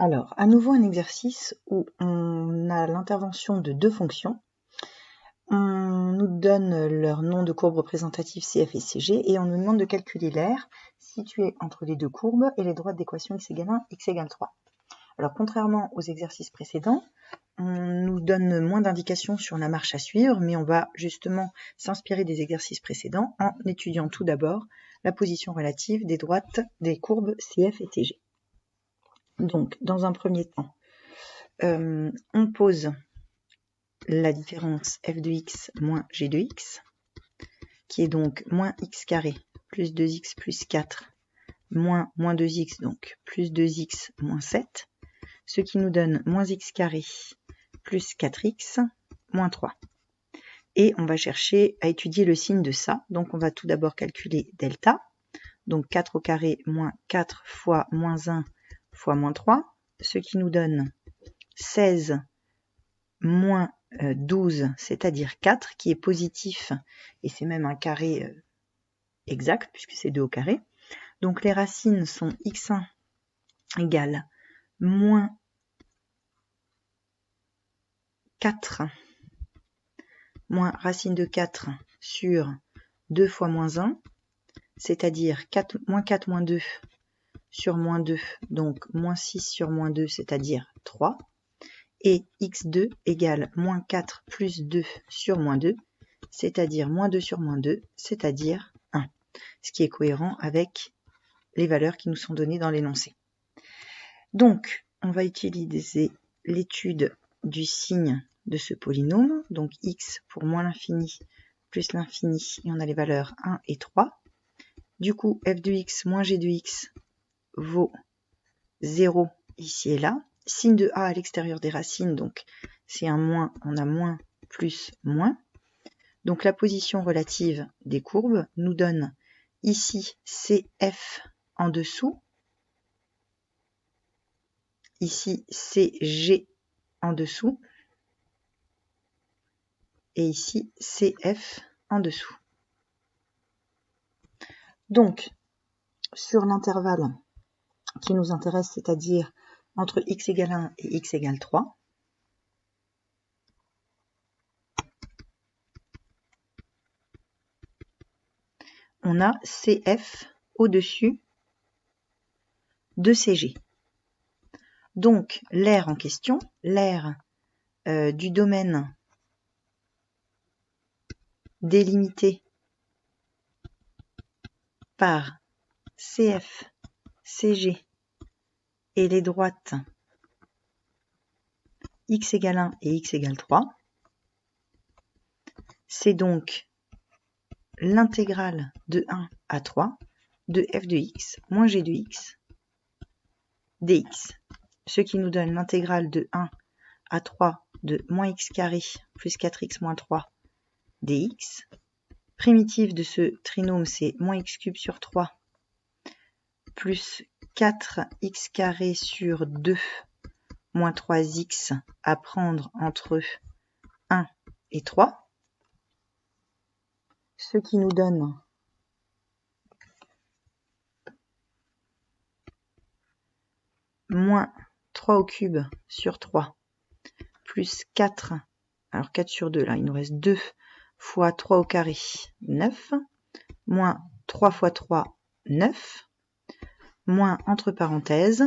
Alors, à nouveau un exercice où on a l'intervention de deux fonctions. On nous donne leur nom de courbe représentative CF et CG et on nous demande de calculer l'aire située entre les deux courbes et les droites d'équation x égale 1, x égale 3. Alors, contrairement aux exercices précédents, on nous donne moins d'indications sur la marche à suivre, mais on va justement s'inspirer des exercices précédents en étudiant tout d'abord la position relative des droites des courbes CF et TG. Donc, dans un premier temps, on pose la différence f de x moins g de x, qui est donc moins x carré plus 2x plus 4 moins 2x, donc plus 2x moins 7, ce qui nous donne moins x carré plus 4x moins 3. Et on va chercher à étudier le signe de ça. Donc on va tout d'abord calculer delta, donc 4 au carré moins 4 fois moins 1 fois moins 3, ce qui nous donne 16 moins 12, c'est-à-dire 4, qui est positif, et c'est même un carré exact, puisque c'est 2 au carré. Donc les racines sont x1 égale moins 4, moins racine de 4 sur 2 fois moins 1, c'est-à-dire moins 4 moins 2 sur moins 2, donc moins 6 sur moins 2, c'est-à-dire 3. Et x2 égale moins 4 plus 2 sur moins 2, c'est-à-dire moins 2 sur moins 2, c'est-à-dire 1, ce qui est cohérent avec les valeurs qui nous sont données dans l'énoncé. Donc, on va utiliser l'étude du signe de ce polynôme, donc x pour moins l'infini plus l'infini, et on a les valeurs 1 et 3. Du coup, f de x moins g de x vaut 0 ici et là. Signe de a à l'extérieur des racines, donc c'est un moins, on a moins plus moins. Donc la position relative des courbes nous donne ici CF en dessous, ici CG en dessous, et ici CF en dessous. Donc, sur l'intervalle qui nous intéresse, c'est-à-dire entre x égale 1 et x égale 3, on a CF au-dessus de CG. Donc, l'aire en question, l'aire du domaine délimité par CF, CG et les droites x égale 1 et x égale 3, c'est donc l'intégrale de 1 à 3 de f de x moins g de x dx, ce qui nous donne l'intégrale de 1 à 3 de moins x carré plus 4x moins 3 dx. Primitive de ce trinôme, c'est moins x cube sur 3 plus 4x carré sur 2 moins 3x à prendre entre 1 et 3, ce qui nous donne moins 3 au cube sur 3 plus 4, alors 4 sur 2, là il nous reste 2 fois 3 au carré, 9, moins 3 fois 3, 9, moins entre parenthèses,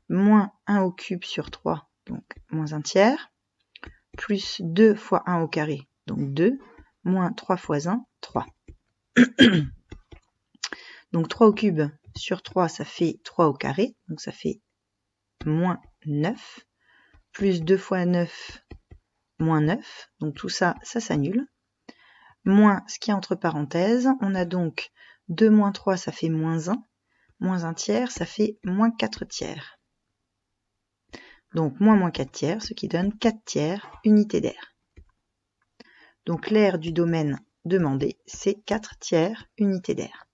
moins 1 au cube sur 3, donc moins 1 tiers, plus 2 fois 1 au carré, donc 2, moins 3 fois 1, 3. Donc 3 au cube sur 3, ça fait 3 au carré, donc ça fait moins 9, plus 2 fois 9, moins 9, donc tout ça, ça s'annule. Moins ce qui est entre parenthèses, on a donc 2 moins 3, ça fait moins 1 tiers, ça fait moins 4 tiers. Donc moins 4 tiers, ce qui donne 4 tiers unité d'aire. Donc l'aire du domaine demandé, c'est 4 tiers unité d'aire.